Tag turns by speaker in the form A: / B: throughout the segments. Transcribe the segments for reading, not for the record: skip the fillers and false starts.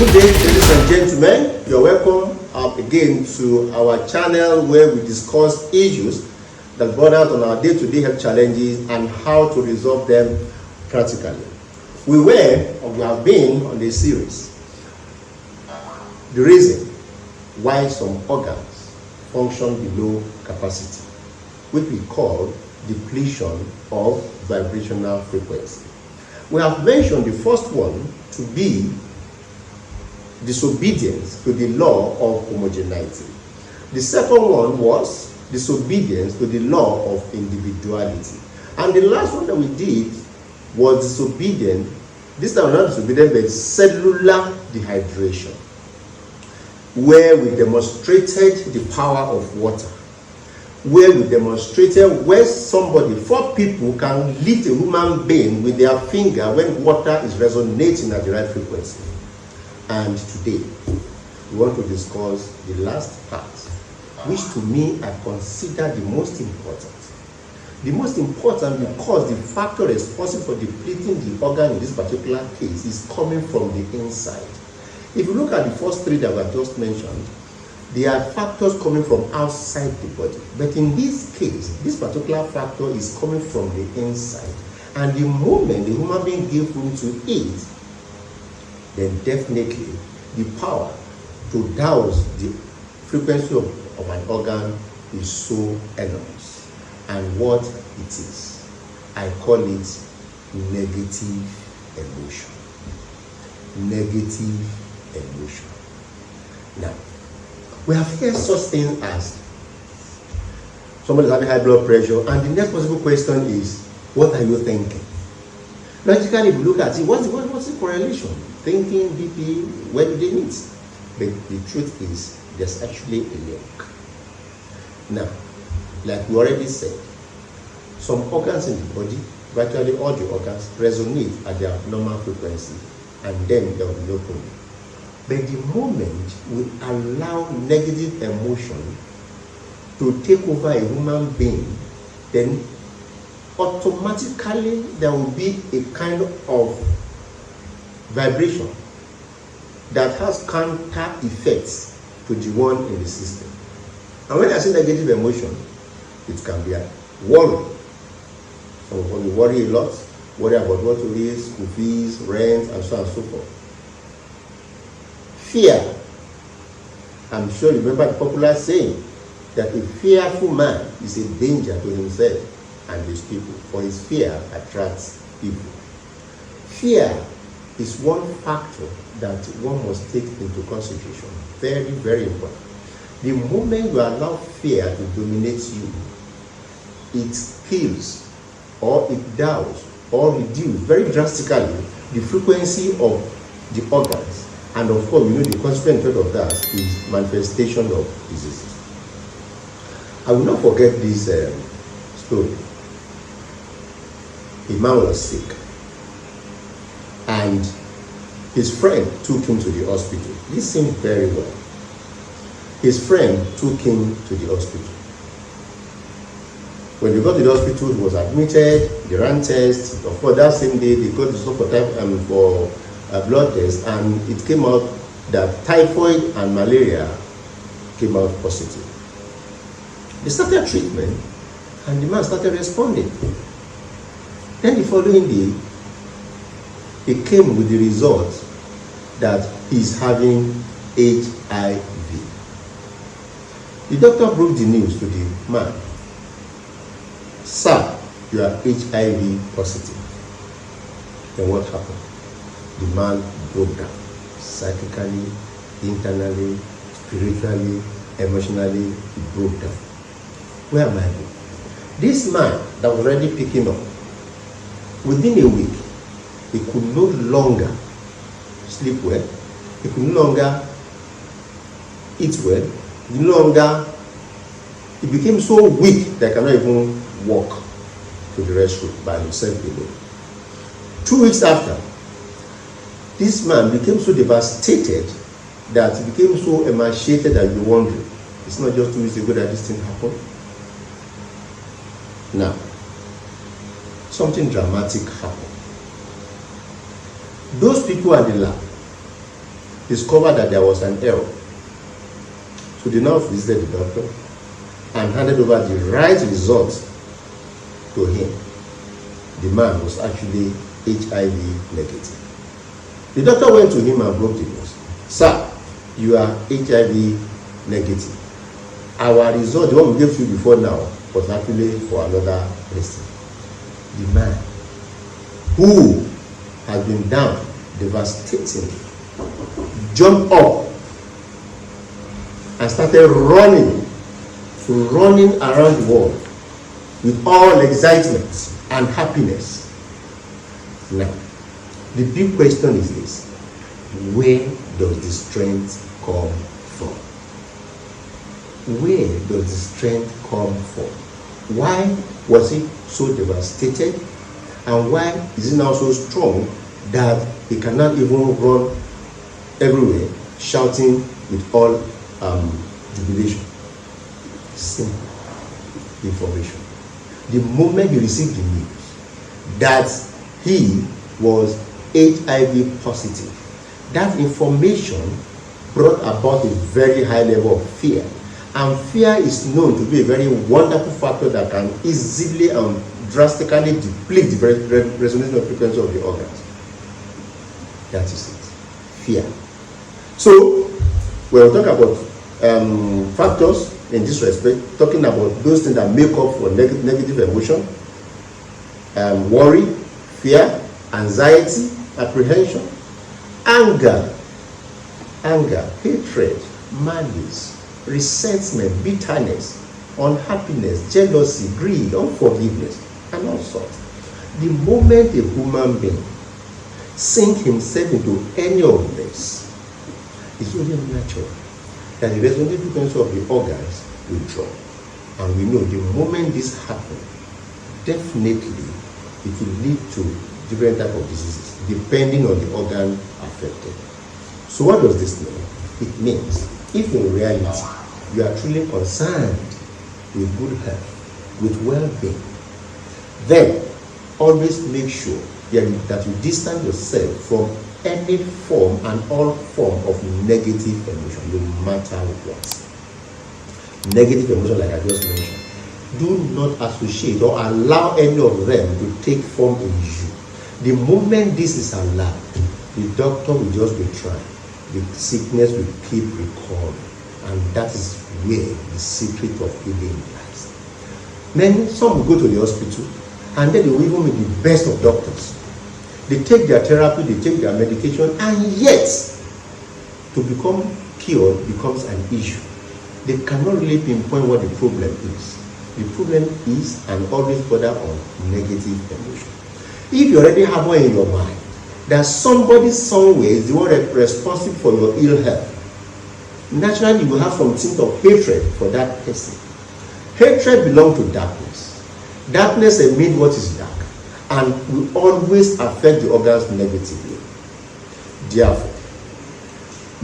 A: Good day, ladies and gentlemen. You're welcome again to our channel where we discuss issues that brought out on our day-to-day health challenges and how to resolve them practically. We have been on a series, the reason why some organs function below capacity, which we call depletion of vibrational frequency. We have mentioned the first one to be disobedience to the law of homogeneity. The second one was disobedience to the law of individuality. And the last one that we did was disobedience, this time not disobedience, but cellular dehydration, where we demonstrated the power of water, where we demonstrated where four people can lift a human being with their finger when water is resonating at the right frequency. And today, we want to discuss the last part, which to me I consider the most important. The most important because the factor responsible for depleting the organ in this particular case is coming from the inside. If you look at the first three that were just mentioned, there are factors coming from outside the body. But in this case, this particular factor is coming from the inside. And the moment the human being gives room to eat, then definitely the power to douse the frequency of an organ is so enormous. And what it is, I call it negative emotion. Negative emotion. Now, we have heard such things as somebody is having high blood pressure, and the next possible question is, what are you thinking? Logically, if you look at it, what's the correlation? Thinking, BP, where do they meet? But the truth is, there's actually a link. Now, like we already said, some organs in the body, virtually all the organs, resonate at their normal frequency, and then there will be no problem. But the moment we allow negative emotion to take over a human being, then automatically there will be a kind of vibration that has counter effects to the one in the system. And when I say negative emotion, it can be a worry. Some of us worry a lot, worry about what to eat, school fees, rent, and so on and so forth. Fear. I'm sure you remember the popular saying that a fearful man is a danger to himself and his people, for his fear attracts evil. Fear is one factor that one must take into consideration. Very, very important. The moment you allow fear to dominate you, it kills or it dulls or reduces very drastically the frequency of the organs. And of course, the consequent effect of that is manifestation of diseases. I will not forget this story. A man was sick, and his friend took him to the hospital. Listen very well. His friend took him to the hospital. When they got to the hospital, he was admitted, they ran tests. Of course, that same day, they got to stop for a blood test, and it came out that typhoid and malaria came out positive. They started treatment, and the man started responding. Then the following day, he came with the result that he's having HIV. The doctor broke the news to the man. Sir, you are HIV positive. Then what happened? The man broke down psychically, internally, spiritually, emotionally. He broke down. Where am I going? This man that was already picking up, within a week, he could no longer sleep well, he could no longer eat well, he became so weak that he cannot even walk to the restroom by himself alone. 2 weeks after, this man became so devastated that he became so emaciated that you're wondering, it's not just 2 weeks ago that this thing happened. Now, something dramatic happened. Those people at the lab discovered that there was an error. So they now visited the doctor and handed over the right results to him. The man was actually HIV negative. The doctor went to him and broke the news. Sir, you are HIV negative. Our result, the one we gave you before now, was actually for another person. The man who has been down, devastating, jumped up and started running around the world with all excitement and happiness. Now, the big question is this: where does the strength come from? Where does the strength come from? Why was he so devastated? And why is he now so strong that he cannot even run everywhere shouting with all jubilation? Simple information. The moment he received the news that he was HIV positive, that information brought about a very high level of fear. And fear is known to be a very wonderful factor that can easily and drastically deplete the resonance of frequency of the organs. That is it. Fear. So, when we talk about factors in this respect, talking about those things that make up for negative emotion, worry, fear, anxiety, apprehension, anger, hatred, malice, resentment, bitterness, unhappiness, jealousy, greed, unforgiveness, and all sorts. The moment a human being sinks himself into any of this, it's only natural that the resonant frequency of the organs will drop. And we know the moment this happens, definitely it will lead to different types of diseases depending on the organ affected. So what does this mean? It means if in reality you are truly concerned with good health, with well-being, then always make sure that you distance yourself from any form and all form of negative emotion, no matter what. Negative emotion, like I just mentioned, do not associate or allow any of them to take form in you. The moment this is allowed, the doctor will just be trying. The sickness will keep recurring, and that is where the secret of healing lies. Many, some will go to the hospital, and then they will even be the best of doctors. They take their therapy, they take their medication, and yet, to become cured becomes an issue. They cannot really pinpoint what the problem is. The problem is and always border on negative emotion. If you already have one in your mind, that somebody somewhere is the one responsible for your ill health, naturally you will have some sense of hatred for that person. Hatred belongs to darkness. Darkness means what is dark, and will always affect the organs negatively. Therefore,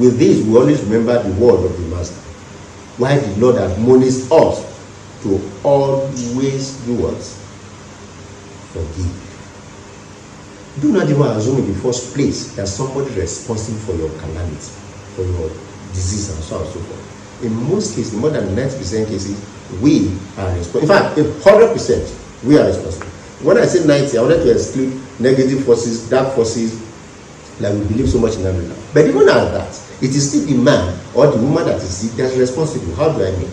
A: with this, we always remember the word of the Master. Why the Lord admonishes us to always do what? Forgive. Do not even assume in the first place that somebody is responsible for your calamity, for your disease, and so on and so forth. In most cases, more than 90% cases, we are responsible. In fact, 100%, we are responsible. When I say 90, I wanted to exclude negative forces, dark forces, like we believe so much in America. But even at that, it is still the man or the woman that is sick that's responsible. How do I mean?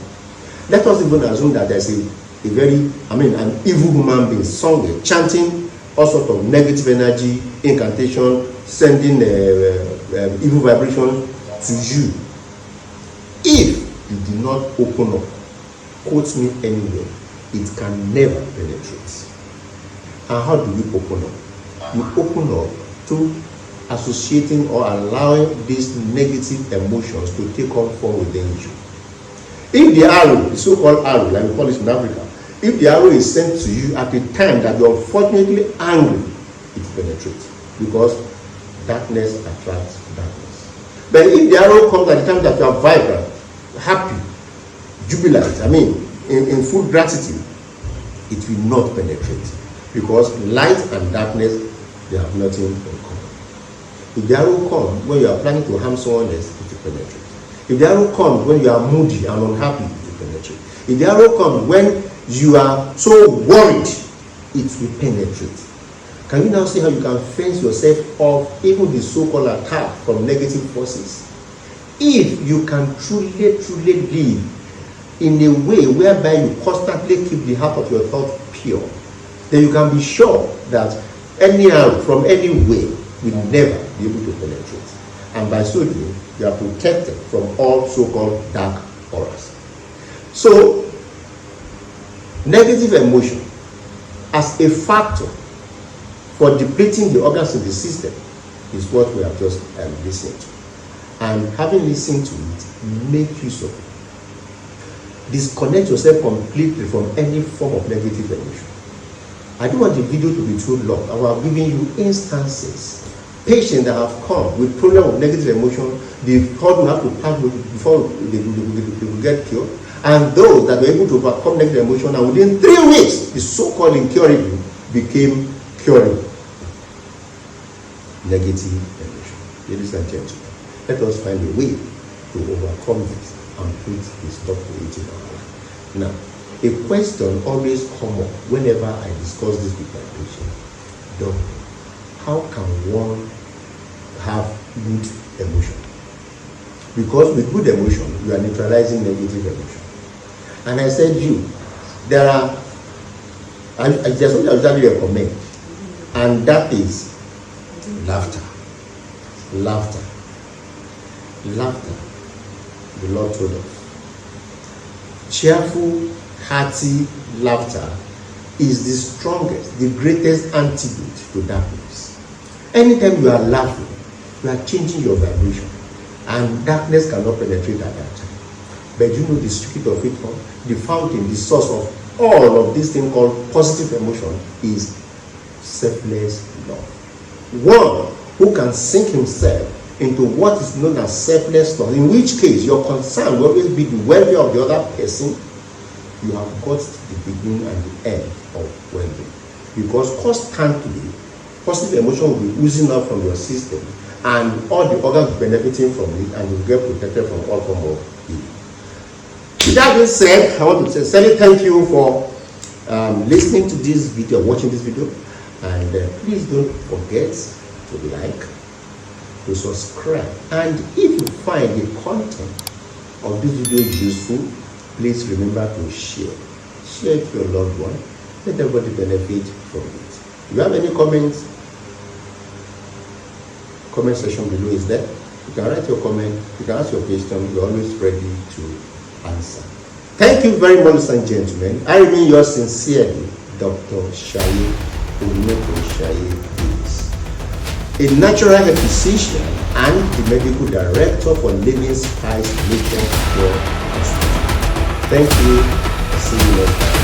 A: Let us even assume that there's an evil human being somewhere chanting all sorts of negative energy, incantation, sending evil vibration to you. If you do not open up, quote me anywhere, it can never penetrate. And how do you open up? You open up to associating or allowing these negative emotions to take on form within you. If the arrow, the so-called arrow, like we call it in Africa, if the arrow is sent to you at the time that you're unfortunately angry, it penetrates, because darkness attracts darkness. But if the arrow comes at the time that you are vibrant, happy, jubilant, in full gratitude, it will not penetrate, because light and darkness, they have nothing in common. If the arrow comes when you are planning to harm someone else, it will penetrate. If the arrow comes when you are moody and unhappy, it will penetrate. If the arrow comes when you are so worried, it will penetrate. Can you now see how you can fence yourself off even the so-called attack from negative forces? If you can truly live in a way whereby you constantly keep the heart of your thought pure, then you can be sure that any arrow from any way will never be able to penetrate. And by so doing, you are protected from all so-called dark auras. So, negative emotion as a factor for depleting the organs in the system is what we have just listened to. And having listened to it, make use of it. Disconnect yourself completely from any form of negative emotion. I don't want the video to be too long. I will have given you instances. Patients that have come with problem of negative emotion, they thought we have to pass before they will get cured. And those that were able to overcome negative emotion, and within 3 weeks, the so-called incurable became curable. Negative emotion. Ladies and gentlemen, let us find a way to overcome this and put a stop to it in our life. Now, a question always comes up whenever I discuss this with my patient. Doctor, how can one have good emotion? Because with good emotion, you are neutralizing negative emotion. And I said, there are, there's something I would usually recommend, and that is laughter. Laughter. Laughter. The Lord told us. Cheerful, hearty laughter is the strongest, the greatest antidote to darkness. Anytime you are laughing, you are changing your vibration, and darkness cannot penetrate at that time. But you know the secret of it all, the fountain, the source of all of this thing called positive emotion is selfless love. One who can sink himself into what is known as selfless love, in which case your concern will always be the welfare of the other person. You have got the beginning and the end of well-being. Because constantly, positive emotion will be oozing out from your system, and all the organs will be benefiting from it, and you will get protected from all form of evil. With that being said, I want to say thank you for listening to this video, watching this video, and please don't forget to like, to subscribe, and if you find the content of this video useful, please remember to share it to your loved one. Let everybody benefit from it. If you have any comments, comment section below is there. You can write your comment, you can ask your question. We're always ready to answer. Thank you very much, ladies and gentlemen. I remain yours sincerely, Dr. Onipinsaiye-Davies, a natural health physician and the medical director for Living Spice Nature Care Hospital. Thank you. See you next time.